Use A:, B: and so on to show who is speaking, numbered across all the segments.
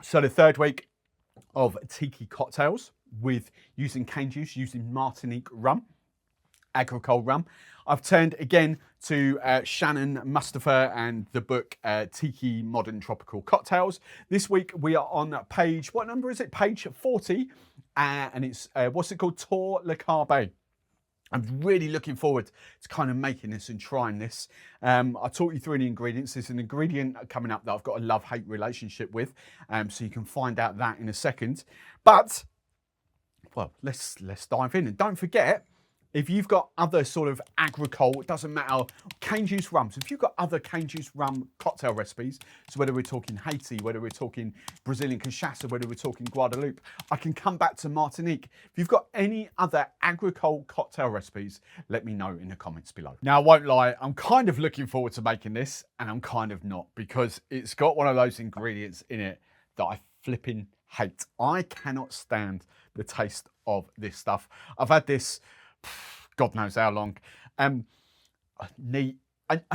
A: So the third week of Tiki cocktails with using cane juice, using Martinique rum, Agricole rum. I've turned again to Shannon Mustipher and the book Tiki Modern Tropical Cocktails. This week we are on page, what number is it? Page 40, and it's, what's it called? Tour Le Carbet. I'm really looking forward to kind of making this and trying this. I'll talk you through the ingredients. There's an ingredient coming up that I've got a love-hate relationship with, so you can find out that in a second. But, well, let's dive in. And don't forget, if you've got other sort of agricole, it doesn't matter, cane juice rums, if you've got other cane juice rum cocktail recipes, so whether we're talking Haiti, whether we're talking Brazilian cachaça, whether we're talking Guadeloupe, I can come back to Martinique. If you've got any other agricole cocktail recipes, let me know in the comments below. Now, I won't lie, I'm kind of looking forward to making this, and I'm kind of not, because it's got one of those ingredients in it that I flipping hate. I cannot stand the taste of this stuff. I've had this God knows how long. I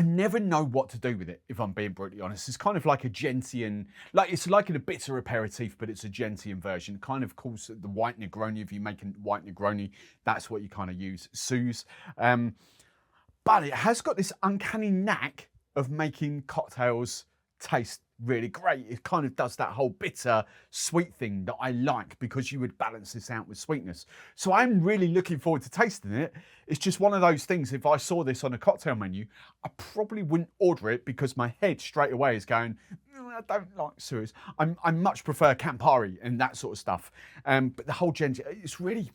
A: never know what to do with it, if I'm being brutally honest. It's kind of like a gentian, it's like a bitter aperitif, but it's a gentian version. Kind of calls the white Negroni. If you make a white Negroni, that's what you kind of use. Suze. But it has got this uncanny knack of making cocktails taste really great. It kind of does that whole bitter sweet thing that I like, because you would balance this out with sweetness. So I'm really looking forward to tasting it. It's just one of those things, if I saw this on a cocktail menu, I probably wouldn't order it, because my head straight away is going, I don't like Suze. I much prefer Campari and that sort of stuff. But the whole ginger, it's really,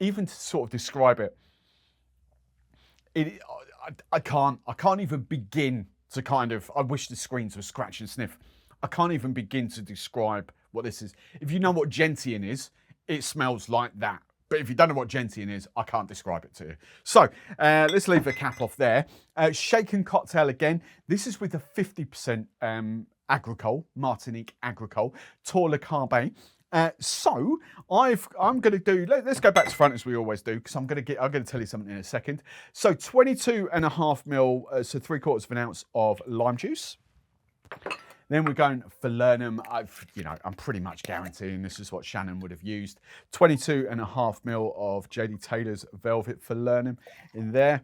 A: even to sort of describe it, I can't even begin to kind of, I wish the screens were scratch and sniff. I can't even begin to describe what this is. If you know what gentian is, it smells like that. But if you don't know what gentian is, I can't describe it to you. So let's leave the cap off there. Shaken cocktail again. This is with a 50% Agricole, Martinique Agricole, Tour Le Carbet. So I'm going to do, let's go back to front as we always do, because I'm going to tell you something in a second. So 22.5 mil, so 3/4 of an ounce of lime juice. Then we're going for Falernum. I'm pretty much guaranteeing this is what Shannon would have used. 22.5 mil of JD Taylor's Velvet Falernum in there.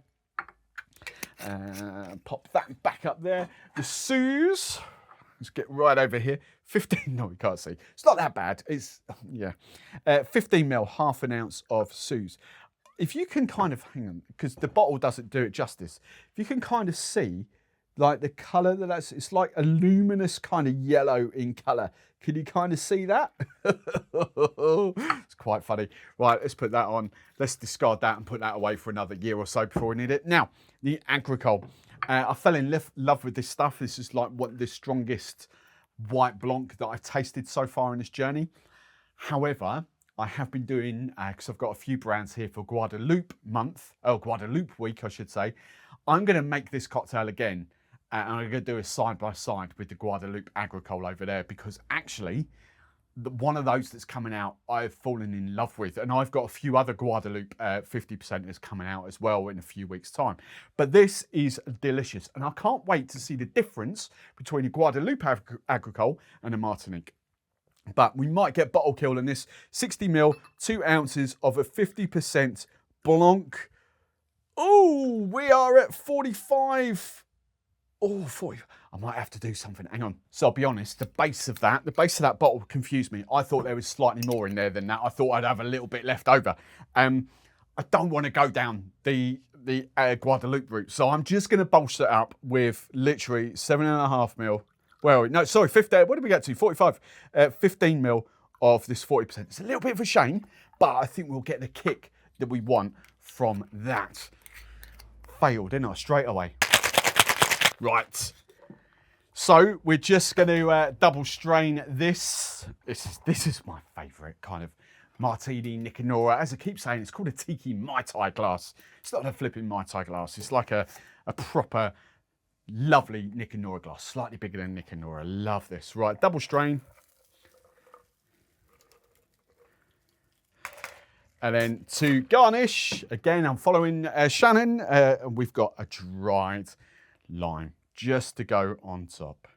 A: Pop that back up there. The Suze. Let's get right over here. 15, no, we can't see. It's not that bad. It's, yeah. 15 mil, half an ounce of Suze. If you can kind of, hang on, because the bottle doesn't do it justice. If you can kind of see, like the colour it's like a luminous kind of yellow in colour. Can you kind of see that? It's quite funny. Right, let's put that on. Let's discard that and put that away for another year or so before we need it. Now, the Agricole. I fell in love with this stuff. This is like the strongest white blanc that I've tasted so far in this journey. However, I have been doing, because I've got a few brands here for Guadeloupe week, I should say. I'm going to make this cocktail again, and I'm going to do a side-by-side with the Guadeloupe Agricole over there, because actually, one of those that's coming out, I've fallen in love with. And I've got a few other Guadeloupe 50%ers coming out as well in a few weeks' time. But this is delicious. And I can't wait to see the difference between a Guadeloupe Agricole and a Martinique. But we might get bottle killed in this. 60 mil, 2 ounces of a 50% Blanc. Oh, we are at 45. Oh, 40. I might have to do something. Hang on. So I'll be honest, the base of that bottle confused me. I thought there was slightly more in there than that. I thought I'd have a little bit left over. I don't want to go down the Guadeloupe route. So I'm just going to bolster it up with literally 7.5 mil. Well, no, sorry, 15. What did we get to? 45. 15 mil of this 40%. It's a little bit of a shame, but I think we'll get the kick that we want from that. Failed, didn't I? Straight away. Right. So we're just going to double strain this. This is my favourite kind of martini Nicanora. As I keep saying, it's called a Tiki Mai Tai glass. It's not a flipping Mai Tai glass. It's like a proper lovely Nicanora glass. Slightly bigger than Nicanora. Love this. Right, double strain. And then to garnish, again, I'm following Shannon. And we've got a dried lime just to go on top.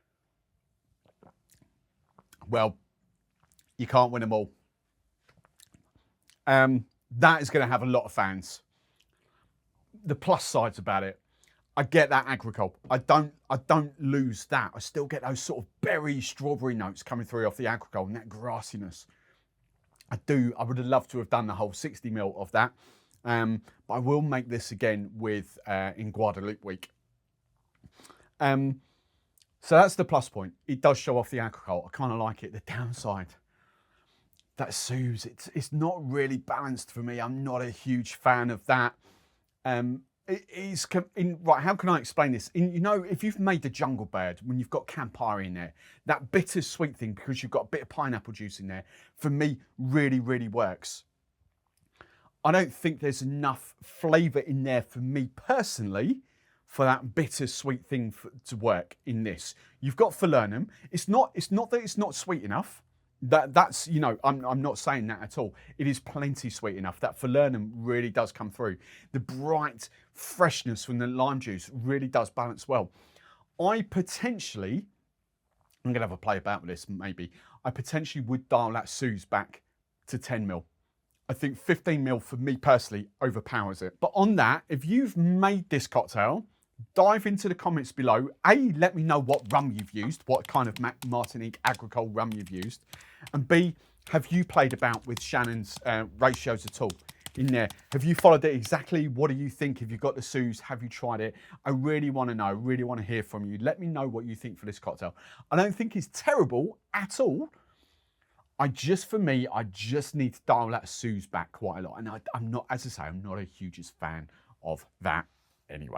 A: Well, you can't win them all. That is going to have a lot of fans. The plus sides about it, I get that Agricole. I don't lose that. I still get those sort of berry, strawberry notes coming through off the Agricole and that grassiness. I would have loved to have done the whole 60 ml of that. But I will make this again with in Guadeloupe week. So that's the plus point. It does show off the Agricole. I kind of like it. The downside, that Suze, it's not really balanced for me. I'm not a huge fan of that. Right, how can I explain this? You know, if you've made the Jungle Bird, when you've got Campari in there, that bittersweet thing, because you've got a bit of pineapple juice in there, for me, really, really works. I don't think there's enough flavour in there for me personally for that bittersweet thing to work in this. You've got falernum. It's not that it's not sweet enough. That's, you know, I'm not saying that at all. It is plenty sweet enough. That falernum really does come through. The bright freshness from the lime juice really does balance well. I'm going to have a play about with this maybe. I potentially would dial that Suze back to 10 ml. I think 15 ml for me personally overpowers it. But on that, if you've made this cocktail, dive into the comments below. A, let me know what rum you've used, what kind of Martinique Agricole rum you've used. And B, have you played about with Shannon's ratios at all in there? Have you followed it exactly? What do you think? Have you got the Suze? Have you tried it? I really want to know, really want to hear from you. Let me know what you think for this cocktail. I don't think it's terrible at all. I just need to dial that Suze back quite a lot. And I'm not, as I say, I'm not a hugest fan of that anyway.